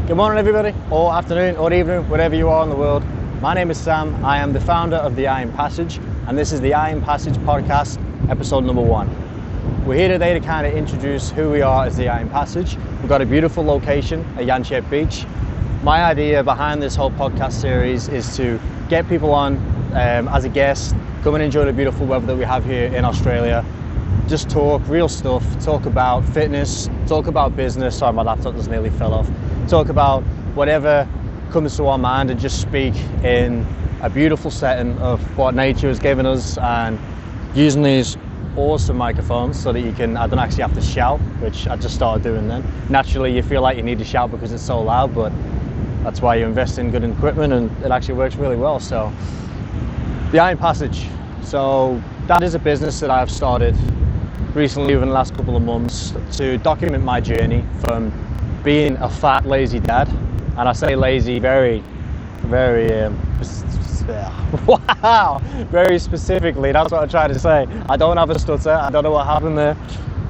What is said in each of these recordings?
Good morning everybody, or afternoon, or evening, wherever you are in the world. My name is Sam, I am the founder of The Iron Passage, and this is the Iron Passage podcast, episode number 1. We're here today to kind of introduce who we are as The Iron Passage. We've got a beautiful location at Yanchep Beach. My idea behind this whole podcast series is to get people on as a guest, come and enjoy the beautiful weather that we have here in Australia. Just talk real stuff, talk about fitness, talk about business. Sorry, my laptop just nearly fell off. Talk about whatever comes to our mind and just speak in a beautiful setting of what nature has given us, and using these awesome microphones so that I don't actually have to shout, which I just started doing then. Naturally, you feel like you need to shout because it's so loud, but that's why you invest in good equipment, and it actually works really well. So, the Iron Passage. So, that is a business that I've started recently within the last couple of months to document my journey from being a fat, lazy dad. And I say lazy very specifically. That's what I'm trying to say. I don't have a stutter. I don't know what happened there.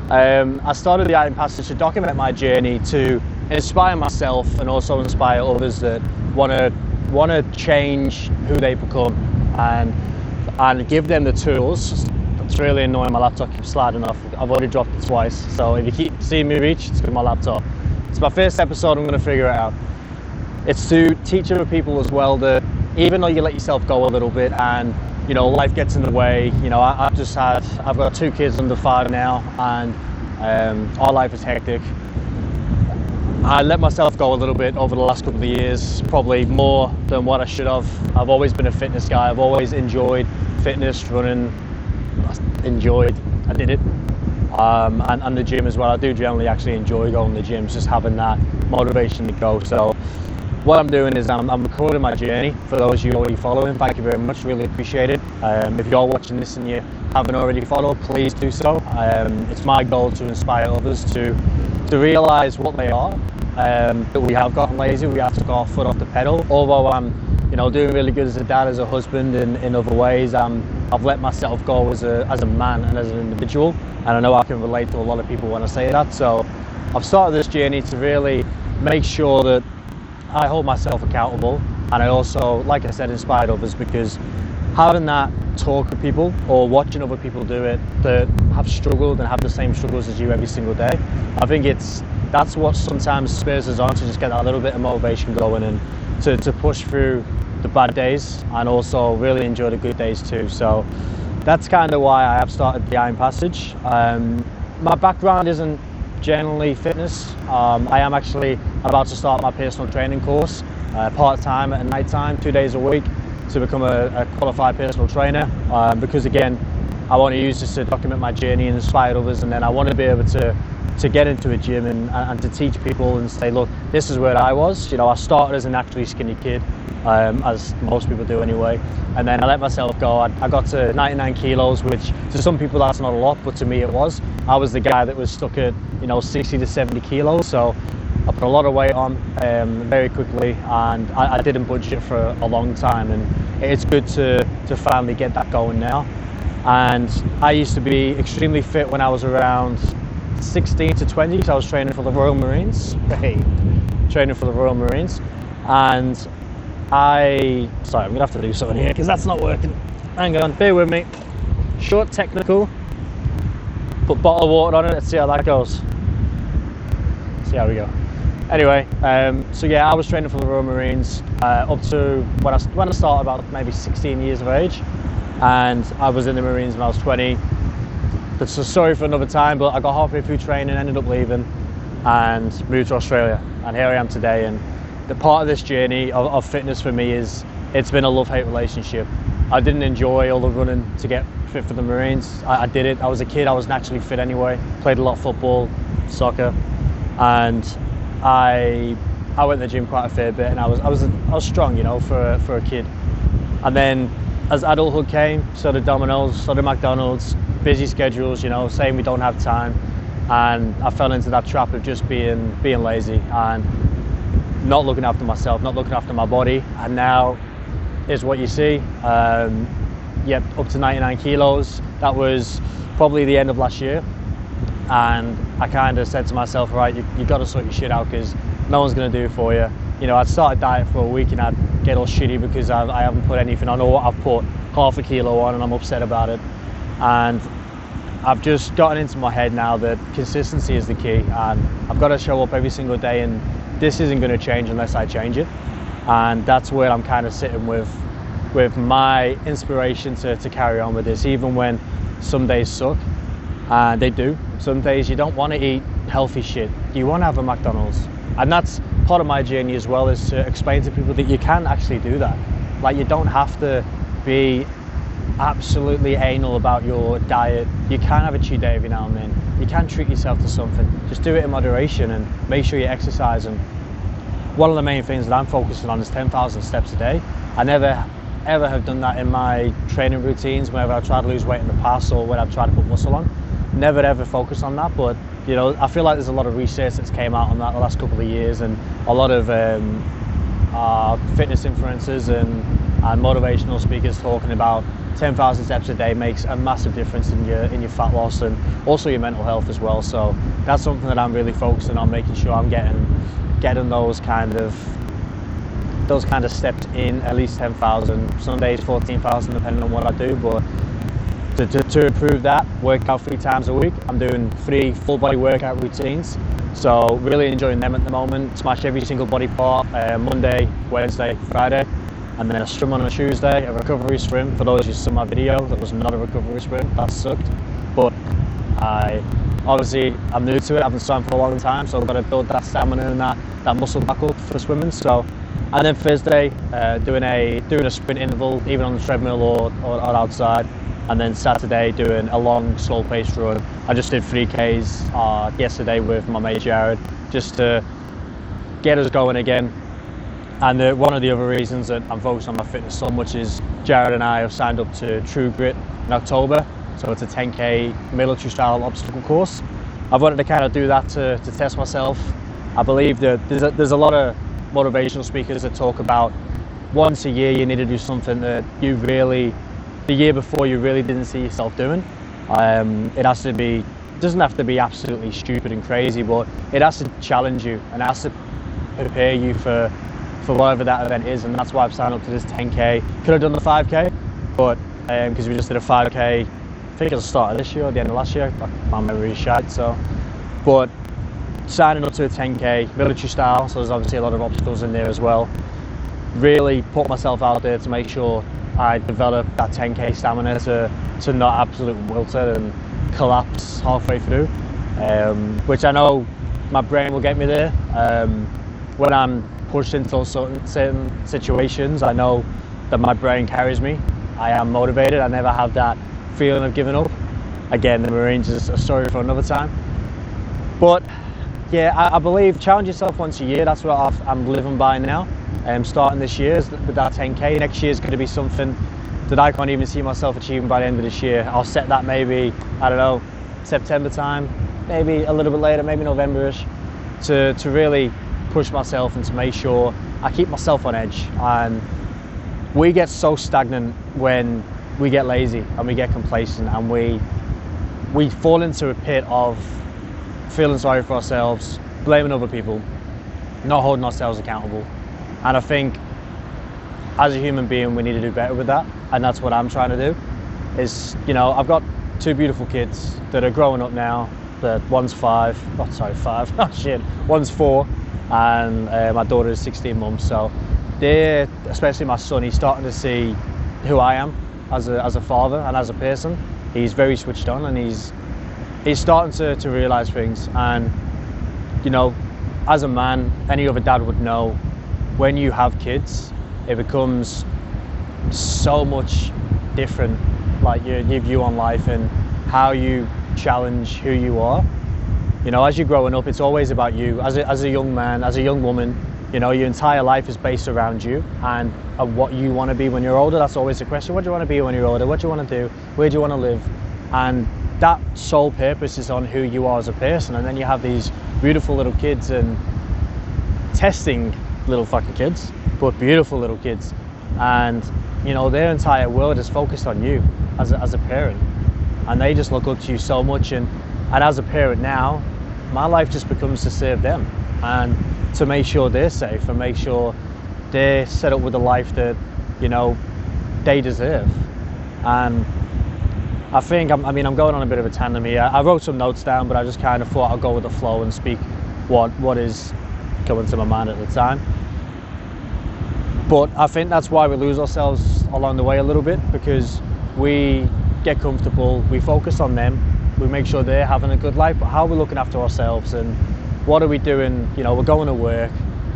I started the Iron Passage to document my journey, to inspire myself and also inspire others that want to change who they become, and give them the tools. It's really annoying, my laptop keeps sliding off. I've already dropped it twice, so if you keep seeing me reach, it's because my laptop. It's my first episode, I'm going to figure it out. It's to teach other people as well that even though you let yourself go a little bit and life gets in the way, I've got 2 kids under 5 now, and our life is hectic. I let myself go a little bit over the last couple of years, probably more than what I should have. I've always been a fitness guy. I've always enjoyed fitness, running. I did it. And the gym as well. I do generally actually enjoy going to the gym, just having that motivation to go. So what I'm doing is I'm recording my journey for those of you already following. Thank you very much, really appreciate it. If you're watching this and you haven't already followed, please do so. It's my goal to inspire others to realise what they are, that we have gotten lazy, we have took our foot off the pedal. Although I'm doing really good as a dad, as a husband, in other ways, I've let myself go as a man and as an individual, and I know I can relate to a lot of people when I say that. So I've started this journey to really make sure that I hold myself accountable, and I also, like I said, inspire others, because having that talk with people or watching other people do it that have struggled and have the same struggles as you every single day, I think that's what sometimes spurs us on to just get that little bit of motivation going, and to push through the bad days and also really enjoy the good days too. So that's kind of why I have started the Iron Passage. My background isn't generally fitness. I am actually about to start my personal training course part-time at night time, 2 days a week, to become a qualified personal trainer, because again, I want to use this to document my journey and inspire others, and then I want to be able to get into a gym and to teach people and say, look, this is where I was. I started as a naturally skinny kid, as most people do anyway, and then I let myself go. I got to 99 kilos, which to some people that's not a lot, but to me it was. I was the guy that was stuck at 60 to 70 kilos, so I put a lot of weight on very quickly, and I didn't budget for a long time, and it's good to finally get that going now. And I used to be extremely fit when I was around 16 to 20, so I was training for the Royal Marines. And sorry, I'm gonna have to do something here because that's not working. Hang on, bear with me. Short technical. Put bottle of water on it, let's see how that goes. See how we go. Anyway, so yeah, I was training for the Royal Marines up to when I started, about maybe 16 years of age, and I was in the Marines when I was 20. That's a story for another time, but I got halfway through training, ended up leaving, and moved to Australia, and here I am today. And the part of this journey of fitness for me it's been a love-hate relationship. I didn't enjoy all the running to get fit for the Marines. I did it. I was a kid. I was naturally fit anyway. Played a lot of football, soccer, and I went to the gym quite a fair bit, and I was strong, for a kid. And then as adulthood came, so did Domino's, so did McDonald's, busy schedules, saying we don't have time, and I fell into that trap of just being lazy and not looking after myself, not looking after my body. And now is what you see. Up to 99 kilos. That was probably the end of last year, and I kind of said to myself, right, you got to sort your shit out, because no one's going to do it for you. You know, I'd start a diet for a week and I'd get all shitty because I haven't put anything on, or I've put half a kilo on and I'm upset about it. And I've just gotten into my head now that consistency is the key, and I've got to show up every single day, and this isn't going to change unless I change it. And that's where I'm kind of sitting with my inspiration to carry on with this, even when some days suck, and they do. Some days you don't want to eat healthy shit, you want to have a McDonald's. And that's part of my journey as well, is to explain to people that you can actually do that. Like, you don't have to be absolutely anal about your diet. You can have a cheat day every now and then. You can treat yourself to something. Just do it in moderation and make sure you exercise. And one of the main things that I'm focusing on is 10,000 steps a day. I never ever have done that in my training routines whenever I've tried to lose weight in the past, or when I've tried to put muscle on. Never ever focused on that, but you know, I feel like there's a lot of research that's came out on that the last couple of years, and a lot of fitness influencers and motivational speakers talking about 10,000 steps a day makes a massive difference in your fat loss and also your mental health as well. So that's something that I'm really focusing on, making sure I'm getting those kind of steps in, at least 10,000. Some days 14,000 depending on what I do, but to improve that, work out 3 times a week. I'm doing 3 full body workout routines, so really enjoying them at the moment. Smash every single body part, Monday, Wednesday, Friday, and then a swim on a Tuesday, a recovery swim. For those who saw my video, that was not a recovery swim, that sucked. But I'm new to it, I haven't swum for a long time, so I've got to build that stamina and that muscle back up for swimming. So, and then Thursday, doing a sprint interval, either on the treadmill or outside. And then Saturday, doing a long, slow-paced run. I just did 3Ks yesterday with my mate Jared, just to get us going again. And one of the other reasons that I'm focused on my fitness so much is Jared and I have signed up to True Grit in October. So it's a 10K military-style obstacle course. I've wanted to kind of do that to test myself. I believe that there's a lot of motivational speakers that talk about once a year you need to do something that the year before you really didn't see yourself doing. It doesn't have to be absolutely stupid and crazy, but it has to challenge you and it has to prepare you for whatever that event is. And that's why I've signed up to this 10K. Could have done the 5K, but because we just did a 5K, I think it was the start of this year or the end of last year. My memory is shite. But signing up to a 10K military style, so there's obviously a lot of obstacles in there as well. Really put myself out there to make sure I develop that 10K stamina to not absolutely wilt it and collapse halfway through, which I know my brain will get me there. When I'm pushed into those certain situations, I know that my brain carries me. I am motivated. I never have that feeling of giving up. Again, the Marines is a story for another time. But yeah, I believe challenge yourself once a year. That's what I'm living by now. Starting this year with that 10K. Next year is going to be something that I can't even see myself achieving by the end of this year. I'll set that maybe, I don't know, September time, maybe a little bit later, maybe November-ish, to really push myself and to make sure I keep myself on edge. And we get so stagnant when we get lazy and we get complacent, and we fall into a pit of feeling sorry for ourselves, blaming other people, not holding ourselves accountable. And I think as a human being, we need to do better with that. And that's what I'm trying to do. Is, you know, I've got 2 beautiful kids that are growing up now. One's 5, oh shit, one's 4, and my daughter is 16 months. So they're, especially my son, he's starting to see who I am as a father and as a person. He's very switched on, and he's starting to realize things. And, you know, as a man, any other dad would know, when you have kids, it becomes so much different, like your view on life and how you challenge who you are. You know, as you're growing up, it's always about you. As a young man, as a young woman, you know, your entire life is based around you and what you want to be when you're older. That's always the question. What do you want to be when you're older? What do you want to do? Where do you want to live? And that sole purpose is on who you are as a person. And then you have these beautiful little kids, and testing little fucking kids, but beautiful little kids, and you know, their entire world is focused on you as a parent, and they just look up to you so much. And as a parent now, my life just becomes to serve them. and to make sure they're safe and make sure they're set up with a life that, you know, they deserve. And I think, I'm going on a bit of a tandem here. I wrote some notes down, but I just kind of thought I'll go with the flow and speak what is coming to my mind at the time. But I think that's why we lose ourselves along the way a little bit, because we get comfortable, we focus on them, we make sure they're having a good life, but how are we looking after ourselves, and what are we doing? You know, we're going to work,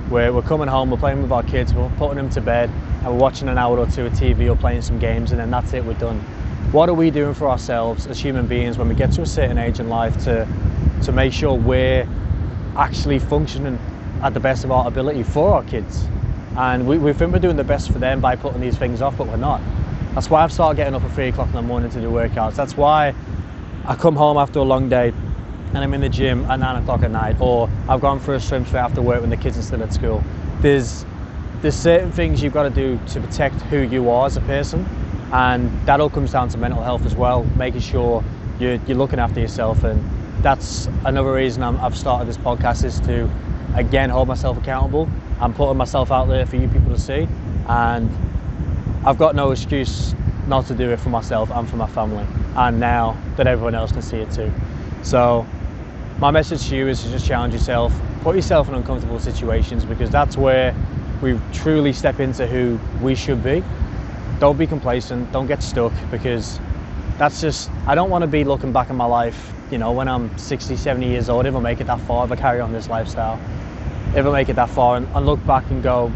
we're coming home, we're playing with our kids, we're putting them to bed, and we're watching an hour or two of TV or playing some games, and then that's it, we're done. What are we doing for ourselves as human beings when we get to a certain age in life to make sure we're actually functioning at the best of our ability for our kids? And we think we're doing the best for them by putting these things off, but we're not. That's why I've started getting up at 3 o'clock in the morning to do workouts. That's why I come home after a long day and I'm in the gym at 9 o'clock at night, or I've gone for a swim straight after work when the kids are still at school. There's certain things you've got to do to protect who you are as a person, and that all comes down to mental health as well, making sure you're looking after yourself. And that's another reason I've started this podcast, is to, again, hold myself accountable. I'm putting myself out there for you people to see, and I've got no excuse not to do it for myself and for my family, and now that everyone else can see it too. So my message to you is to just challenge yourself, put yourself in uncomfortable situations, because that's where we truly step into who we should be. Don't be complacent, don't get stuck, because that's just, I don't want to be looking back in my life, you know, when I'm 60, 70 years old, if I make it that far, if I carry on this lifestyle, if I make it that far, and look back and go,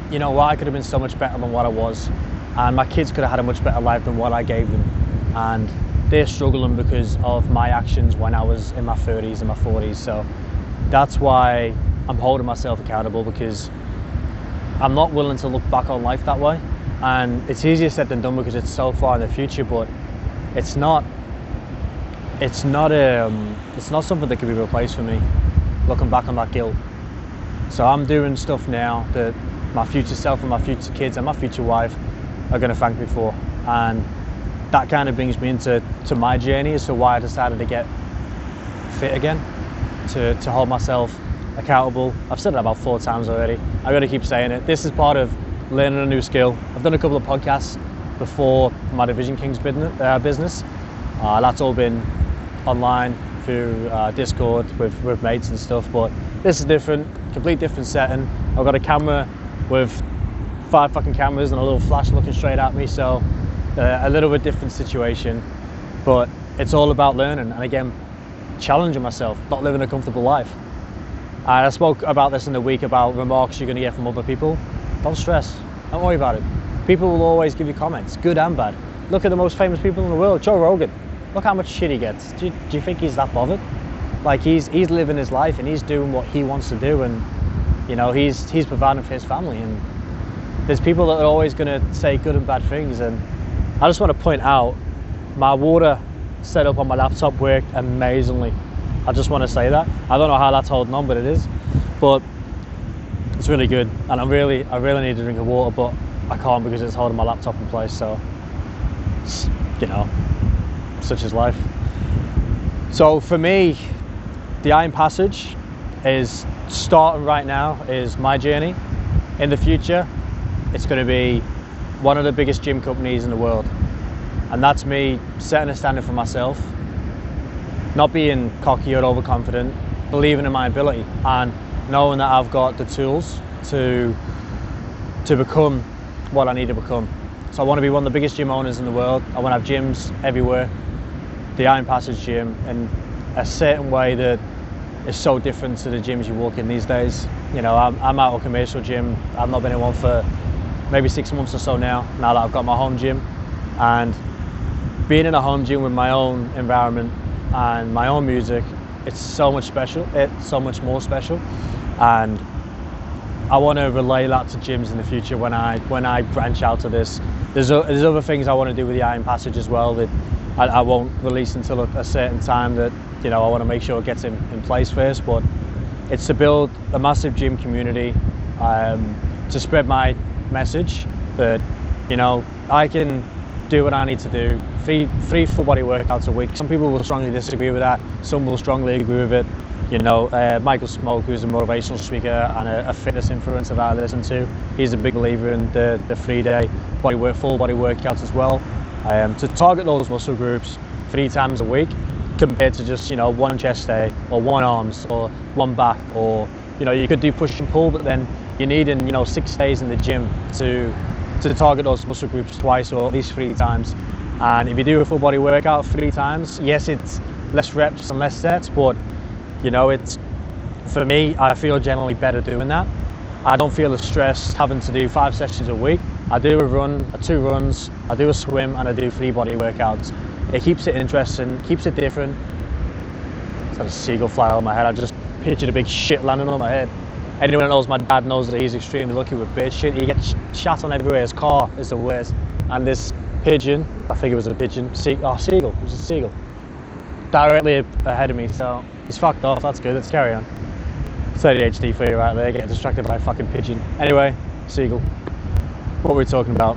you know what, I could have been so much better than what I was, and my kids could have had a much better life than what I gave them, and they're struggling because of my actions when I was in my 30s and my 40s. So that's why I'm holding myself accountable, because I'm not willing to look back on life that way. And it's easier said than done, because it's so far in the future, but it's not something that can be replaced for me, looking back on that guilt. So I'm doing stuff now that my future self and my future kids and my future wife are going to thank me for. And that kind of brings me into my journey as to why I decided to get fit again, to hold myself accountable. I've said it about 4 times already. I got to keep saying it. This is part of learning a new skill. I've done a couple of podcasts before my Division Kings business. That's all been online through Discord with mates and stuff, but this is different, complete different setting. I've got a camera with 5 fucking cameras and a little flash looking straight at me, so a little bit different situation, but it's all about learning and, again, challenging myself, not living a comfortable life. And I spoke about this in the week about remarks you're going to get from other people. Don't stress, don't worry about it. People will always give you comments, good and bad. Look at the most famous people in the world, Joe Rogan. Look how much shit he gets. Do you think he's that bothered? Like, he's living his life and he's doing what he wants to do, and, you know, he's providing for his family. And there's people that are always going to say good and bad things, and I just want to point out, my water setup on my laptop worked amazingly. I just want to say that. I don't know how that's holding on, but it is. But it's really good, and I really need to drink of water, but I can't because it's holding my laptop in place. So, you know, such is life. So for me, the Iron Passage is starting right now, is my journey. In the future, it's going to be one of the biggest gym companies in the world, and that's me setting a standard for myself, not being cocky or overconfident, believing in my ability and knowing that I've got the tools to become what I need to become. So I want to be one of the biggest gym owners in the world. I want to have gyms everywhere, the Iron Passage gym, in a certain way that is so different to the gyms you walk in these days. You know, I'm out of a commercial gym. I've not been in one for maybe 6 months or so now that I've got my home gym. And being in a home gym with my own environment and my own music, it's so much special. It's so much more special. And I want to relay that to gyms in the future when I branch out to this. There's other things I want to do with the Iron Passage as well that I won't release until a certain time, that, you know, I want to make sure it gets in place first. But it's to build a massive gym community, to spread my message that, you know, I can do what I need to do. Three full body workouts a week. Some people will strongly disagree with that. Some will strongly agree with it. You know, Michael Smoke, who's a motivational speaker and a fitness influencer that I listen to, he's a big believer in the 3-day full body workouts as well. To target those muscle groups 3 times a week, compared to just, you know, 1 chest day or 1 arms or 1 back, or, you know, you could do push and pull, but then you need, in, you know, 6 days in the gym to target those muscle groups twice or at least 3 times. And if you do a full body workout 3 times, yes, it's less reps and less sets, but you know, it's, for me, I feel generally better doing that. I don't feel as stressed having to do 5 sessions a week. I do a run, 2 runs, I do a swim, and I do 3 body workouts. It keeps it interesting, keeps it different. It's had a seagull fly on my head. I just pictured a big shit landing on my head. Anyone that knows my dad knows that he's extremely lucky with bird shit. He gets shat on everywhere. His car is the worst. And this pigeon, I think it was a pigeon, seagull, it was a seagull, directly ahead of me, so he's fucked off. That's good, let's carry on. It's ADHD for you right there, getting distracted by a fucking pigeon. Anyway, seagull. What were we talking about?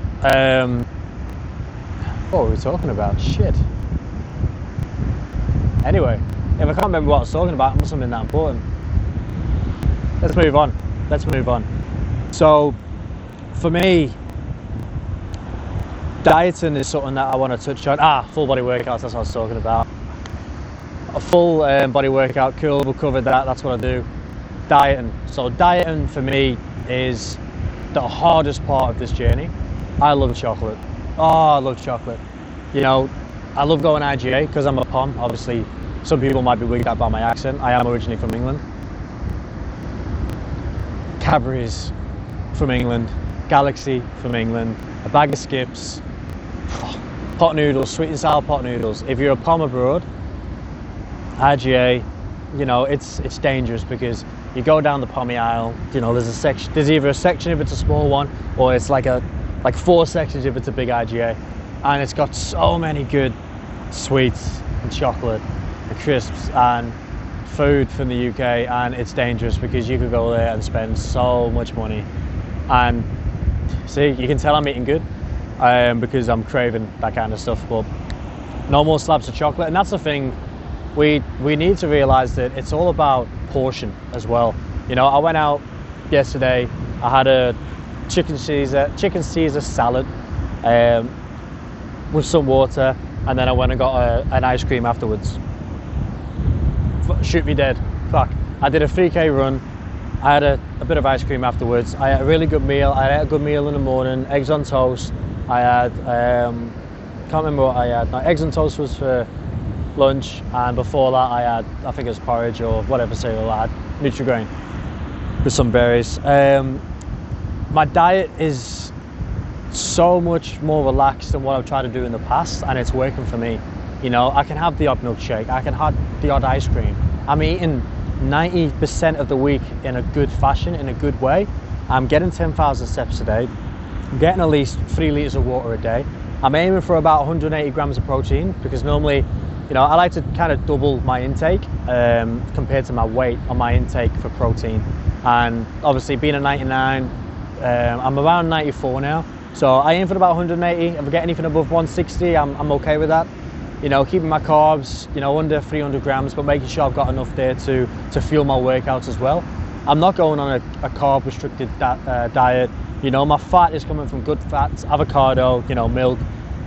What were we talking about? Shit. Anyway, if I can't remember what I was talking about, it must have been that important. Let's move on. So, for me, dieting is something that I want to touch on. Full body workouts, that's what I was talking about. A full body workout, cool, we'll cover that, that's what I do. Dieting. So dieting for me is the hardest part of this journey. I love chocolate. I love chocolate. You know, I love going IGA because I'm a POM. Obviously, some people might be weirded out by my accent. I am originally from England. Cadbury's from England. Galaxy from England. A bag of Skips. Pot noodles, sweet and sour pot noodles. If you're a POM abroad, IGA, you know, it's dangerous because you go down the pommy aisle, you know, there's either a section if it's a small one, or it's like 4 sections if it's a big IGA, and it's got so many good sweets and chocolate and crisps and food from the UK, and it's dangerous because you could go there and spend so much money. And see, you can tell I'm eating good because I'm craving that kind of stuff, but no more slabs of chocolate. And that's the thing. We need to realise that it's all about portion as well. You know, I went out yesterday, I had a chicken Caesar salad with some water, and then I went and got an ice cream afterwards. Shoot me dead. Fuck. I did a 3K run, I had a bit of ice cream afterwards. I had a really good meal. I ate a good meal in the morning, eggs on toast. I had, can't remember what I had. No, eggs on toast was for lunch, and before that I had, I think it was porridge or whatever cereal I had, Nutri-Grain with some berries. My diet is so much more relaxed than what I've tried to do in the past, and it's working for me. You know, I can have the odd milkshake, I can have the odd ice cream. I'm eating 90% of the week in a good fashion, in a good way. I'm getting 10,000 steps a day, I'm getting at least 3 litres of water a day. I'm aiming for about 180 grams of protein because normally, you know, I like to kind of double my intake compared to my weight on my intake for protein. And obviously being a 99, I'm around 94 now. So I aim for about 180. If I get anything above 160, I'm okay with that. You know, keeping my carbs, you know, under 300 grams, but making sure I've got enough there to fuel my workouts as well. I'm not going on a carb restricted diet. You know, my fat is coming from good fats, avocado, you know, milk,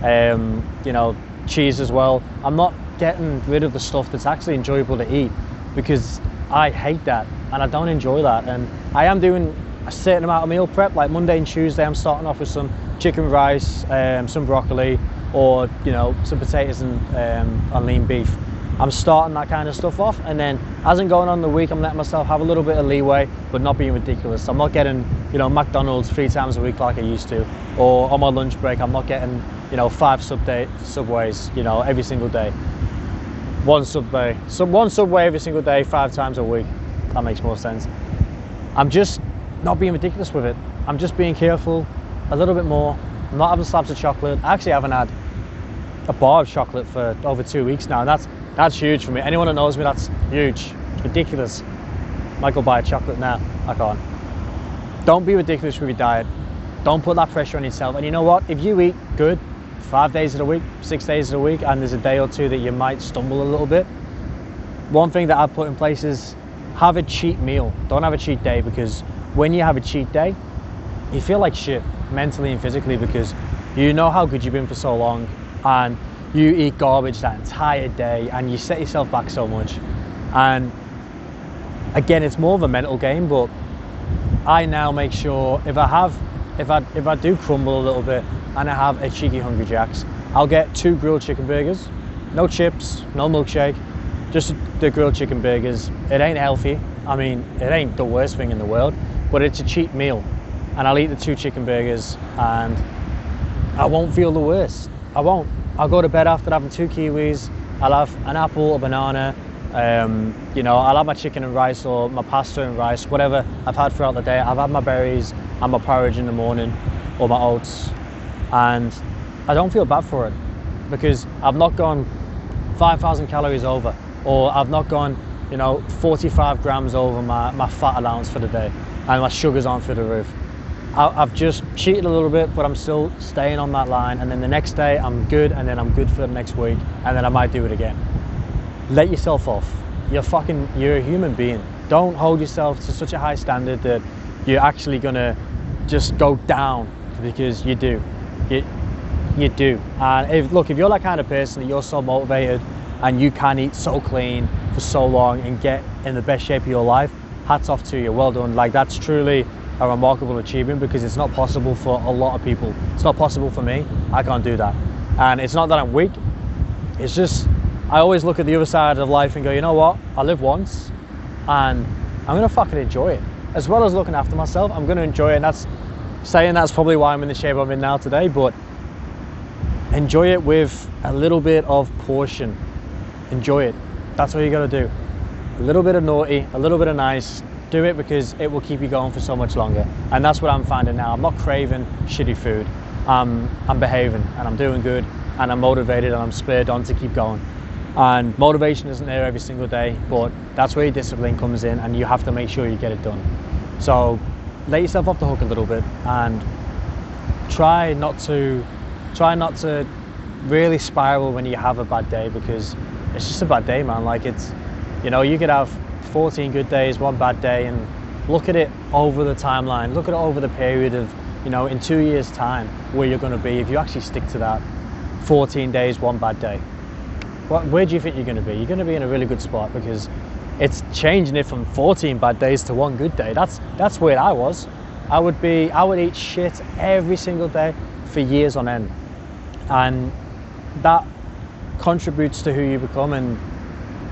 you know, cheese as well. I'm not getting rid of the stuff that's actually enjoyable to eat because I hate that and I don't enjoy that. And I am doing a certain amount of meal prep, like Monday and Tuesday I'm starting off with some chicken rice, some broccoli, or, you know, some potatoes and lean beef. I'm starting that kind of stuff off, and then as I'm going on the week, I'm letting myself have a little bit of leeway, but not being ridiculous. I'm not getting, you know, McDonald's 3 times a week like I used to, or on my lunch break, I'm not getting, you know, 5 Subways, you know, every single day. One Subway every single day, 5 times a week. That makes more sense. I'm just not being ridiculous with it. I'm just being careful a little bit more. I'm not having slabs of chocolate. I actually haven't had a bar of chocolate for over 2 weeks now, and that's huge for me. Anyone that knows me, that's huge. It's ridiculous. I might go buy a chocolate now. I can't. Don't be ridiculous with your diet. Don't put that pressure on yourself. And you know what? If you eat good 5 days of the week, 6 days of the week, and there's a day or two that you might stumble a little bit, one thing that I've put in place is have a cheat meal. Don't have a cheat day, because when you have a cheat day, you feel like shit mentally and physically, because you know how good you've been for so long, and you eat garbage that entire day and you set yourself back so much. And again, it's more of a mental game, but I now make sure if I do crumble a little bit and I have a cheeky Hungry Jack's, I'll get 2 grilled chicken burgers, no chips, no milkshake, just the grilled chicken burgers. It ain't healthy. I mean, it ain't the worst thing in the world, but it's a cheap meal. And I'll eat the 2 chicken burgers and I won't feel the worst. I won't. I'll go to bed after having 2 kiwis. I'll have an apple, a banana. You know, I'll have my chicken and rice or my pasta and rice, whatever I've had throughout the day. I've had my berries and my porridge in the morning, or my oats, and I don't feel bad for it, because I've not gone 5,000 calories over, or I've not gone, you know, 45 grams over my fat allowance for the day, and my sugars aren't through the roof. I've just cheated a little bit, but I'm still staying on that line, and then the next day I'm good, and then I'm good for the next week, and then I might do it again. Let yourself off. You're a human being. Don't hold yourself to such a high standard that you're actually gonna just go down, because you do. You do. And if you're that kind of person that you're so motivated and you can eat so clean for so long and get in the best shape of your life, hats off to you. Well done. Like, that's truly a remarkable achievement, because it's not possible for a lot of people. It's not possible for me. I can't do that. And it's not that I'm weak. It's just, I always look at the other side of life and go, you know what? I live once and I'm gonna fucking enjoy it. As well as looking after myself, I'm gonna enjoy it. And that's probably why I'm in the shape I'm in now today, but enjoy it with a little bit of portion. Enjoy it. That's what you gotta do. A little bit of naughty, a little bit of nice. Do it because it will keep you going for so much longer. And that's what I'm finding now. I'm not craving shitty food. I'm behaving and I'm doing good and I'm motivated and I'm spurred on to keep going. And motivation isn't there every single day, but that's where your discipline comes in, and you have to make sure you get it done. So let yourself off the hook a little bit and try not to really spiral when you have a bad day, because it's just a bad day, man. Like, it's, you know, you could have 14 good days, 1 bad day, and look at it over the timeline, look at it over the period of, you know, in 2 years time, where you're going to be if you actually stick to that 14 days, 1 bad day. Where do you think you're going to be? You're going to be in a really good spot, because it's changing it from 14 bad days to 1 good day. That's where I was. I would eat shit every single day for years on end, and that contributes to who you become. And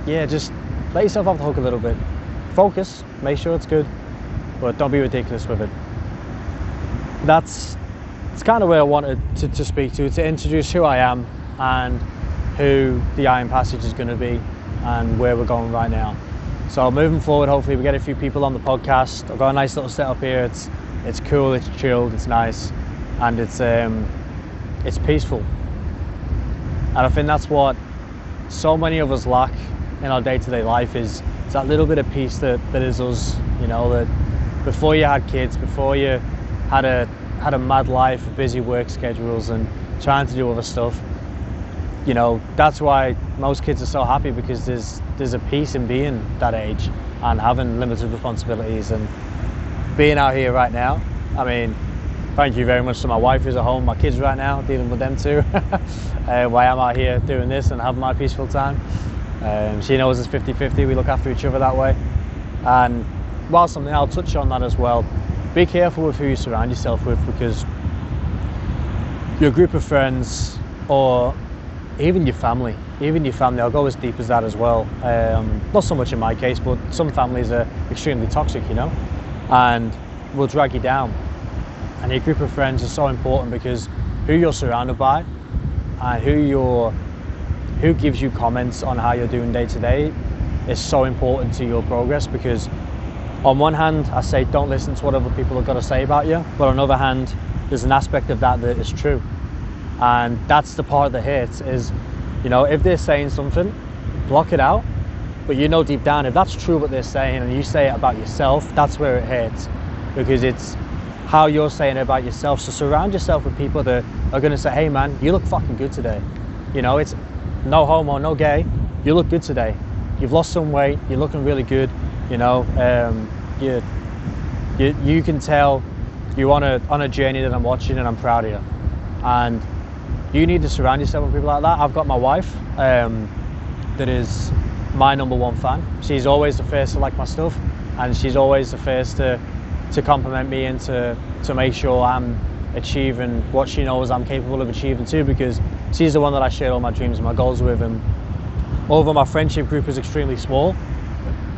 yeah, just let yourself off the hook a little bit. Focus, make sure it's good, but don't be ridiculous with it. It's kind of where I wanted to speak to introduce who I am and who the Iron Passage is going to be and where we're going right now. So moving forward, hopefully we get a few people on the podcast. I've got a nice little setup here. It's cool, it's chilled, it's nice, and it's peaceful. And I think that's what so many of us lack in our day-to-day life, is that little bit of peace that is us. You know, that before you had kids, before you had a mad life, busy work schedules and trying to do other stuff, you know, that's why most kids are so happy, because there's a peace in being that age and having limited responsibilities. And being out here right now, I mean, thank you very much to my wife who's at home, my kids right now, dealing with them too. While I'm out here doing this and having my peaceful time. She knows it's 50-50, we look after each other that way. And while something, I'll touch on that as well, be careful with who you surround yourself with, because your group of friends, or even your family, I'll go as deep as that as well. Not so much in my case, but some families are extremely toxic, you know, and will drag you down. And your group of friends is so important, because who you're surrounded by and who gives you comments on how you're doing day to day is so important to your progress. Because on one hand, I say don't listen to what other people have got to say about you, but on the other hand, there's an aspect of that is true. And that's the part that hurts, is, you know, if they're saying something, block it out. But you know deep down, if that's true what they're saying and you say it about yourself, that's where it hurts, because it's how you're saying it about yourself. So surround yourself with people that are going to say, hey man, you look fucking good today. You know, it's no homo, no gay, you look good today. you've lost some weight, you're looking really good, you know, you can tell you're on a journey that I'm watching, and I'm proud of you. And you need to surround yourself with people like that. I've got my wife that is my #1 fan. She's always the first to like my stuff, and she's always the first to compliment me and to make sure I'm achieving what she knows I'm capable of achieving too, because she's the one that I share all my dreams and my goals with. And although my friendship group is extremely small,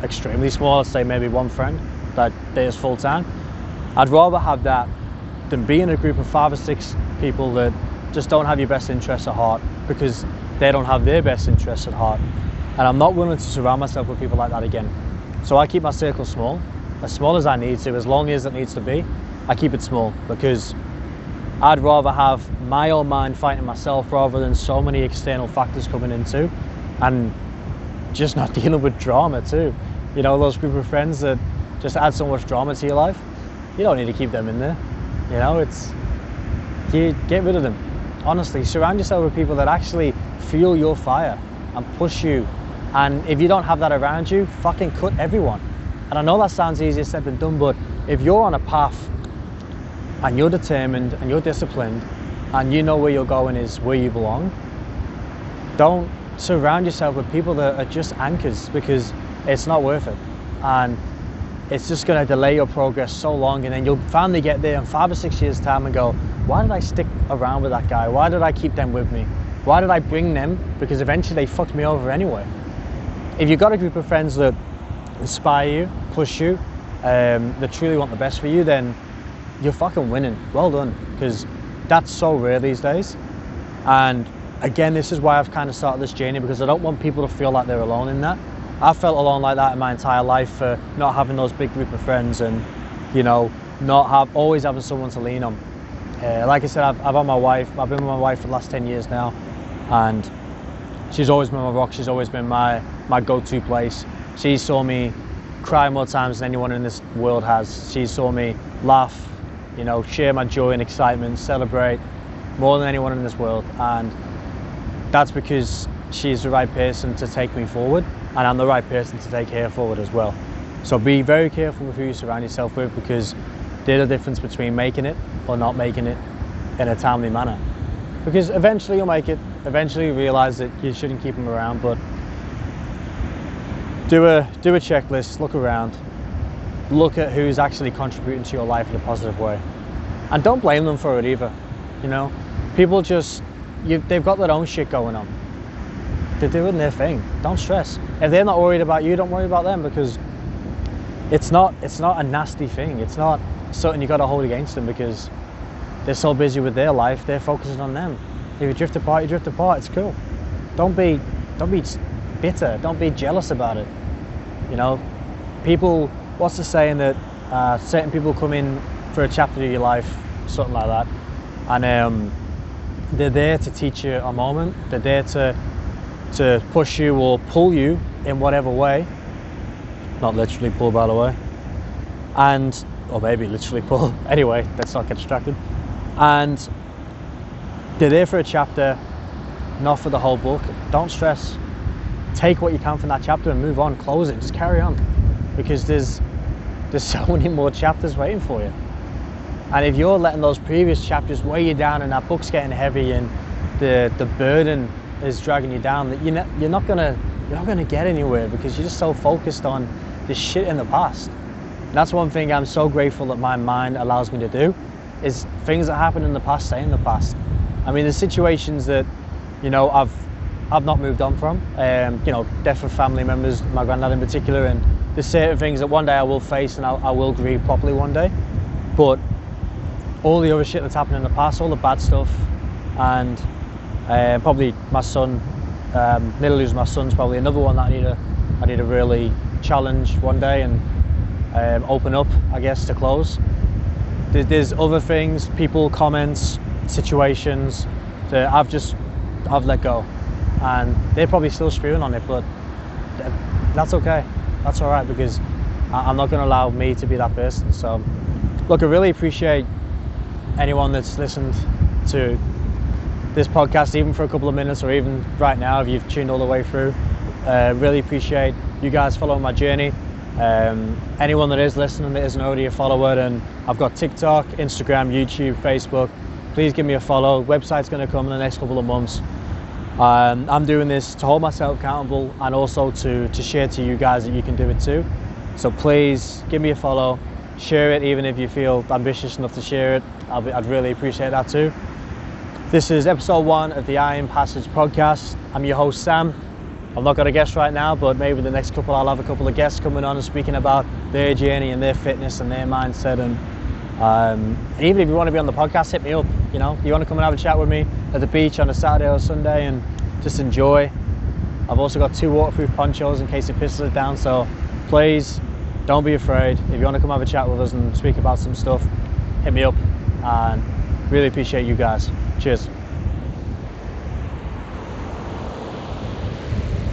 I'd say maybe one friend that dates full time, I'd rather have that than be in a group of 5 or 6 people that just don't have your best interests at heart, because they don't have their best interests at heart. And I'm not willing to surround myself with people like that again. So I keep my circle small as I need to, as long as it needs to be. I keep it small, because I'd rather have my own mind fighting myself rather than so many external factors coming in too, and just not dealing with drama too. You know, those group of friends that just add so much drama to your life, you don't need to keep them in there. You know, you get rid of them. Honestly, surround yourself with people that actually fuel your fire and push you. And if you don't have that around you, fucking cut everyone. And I know that sounds easier said than done, but if you're on a path and you're determined and you're disciplined and you know where you're going is where you belong, don't surround yourself with people that are just anchors, because it's not worth it. And it's just going to delay your progress so long, and then you'll finally get there in 5 or 6 years time and go, why did I stick around with that guy? Why did I keep them with me? Why did I bring them? Because eventually they fucked me over anyway. If you've got a group of friends that inspire you, push you, that truly want the best for you, then you're fucking winning. Well done, because that's so rare these days. And again, this is why I've kind of started this journey, because I don't want people to feel like they're alone in that. I felt alone like that in my entire life for not having those big group of friends, and you know, always having someone to lean on. Like I said, I've been with my wife for the last 10 years now, and she's always been my rock. She's always been my go-to place. She saw me cry more times than anyone in this world has. She saw me laugh, you know, share my joy and excitement, celebrate more than anyone in this world. And that's because she's the right person to take me forward, and I'm the right person to take her forward as well. So be very careful with who you surround yourself with, because they're the difference between making it or not making it in a timely manner. Because eventually you'll make it. Eventually you realise that you shouldn't keep them around, but do a checklist, look around, look at who's actually contributing to your life in a positive way. And don't blame them for it either. You know, people they've got their own shit going on. They're doing their thing. Don't stress. If they're not worried about you, don't worry about them, because it's not a nasty thing. It's not something you got to hold against them, because they're so busy with their life, they're focusing on them. If you drift apart, you drift apart. It's cool. Don't be bitter. Don't be jealous about it. You know, people. What's the saying that certain people come in for a chapter of your life, something like that, and they're there to teach you a moment. They're there to push you or pull you in whatever way. Not literally pull, by the way. Or maybe literally pull. Anyway, let's not get distracted. And they're there for a chapter, not for the whole book. Don't stress. Take what you can from that chapter and move on. Close it. Just carry on, because there's so many more chapters waiting for you. And if you're letting those previous chapters weigh you down, and that book's getting heavy, and the burden is dragging you down, that you're not gonna get anywhere, because you're just so focused on this shit in the past. And that's one thing I'm so grateful that my mind allows me to do, is things that happened in the past stay in the past. I mean, there's situations that, you know, I've not moved on from, you know, death of family members, my granddad in particular, and there's certain things that one day I will face and I will grieve properly one day. But all the other shit that's happened in the past, all the bad stuff, and probably my son, nearly losing my son's probably another one that I need to really challenge one day and open up, I guess, to close. There's other things, people, comments, situations that I've let go, and they're probably still spewing on it, but that's okay. That's all right, because I'm not going to allow me to be that person. So look, I really appreciate anyone that's listened to this podcast, even for a couple of minutes, or even right now if you've tuned all the way through. Really appreciate you guys following my journey. Anyone that is listening that isn't already a follower, and I've got TikTok, Instagram, YouTube, Facebook, please give me a follow. Website's going to come in the next couple of months. I'm doing this to hold myself accountable and also to share to you guys that you can do it too. So please give me a follow, share it even if you feel ambitious enough to share it. I'd really appreciate that too. This is episode 1 of the Iron Passage podcast. I'm your host Sam. I've not got a guest right now, but maybe the next couple I'll have a couple of guests coming on and speaking about their journey and their fitness and their mindset. And even if you want to be on the podcast, hit me up. You know, you want to come and have a chat with me at the beach on a Saturday or Sunday and just enjoy. I've also got 2 waterproof ponchos in case it pisses it down. So please don't be afraid. If you want to come have a chat with us and speak about some stuff, hit me up. And really appreciate you guys. Cheers.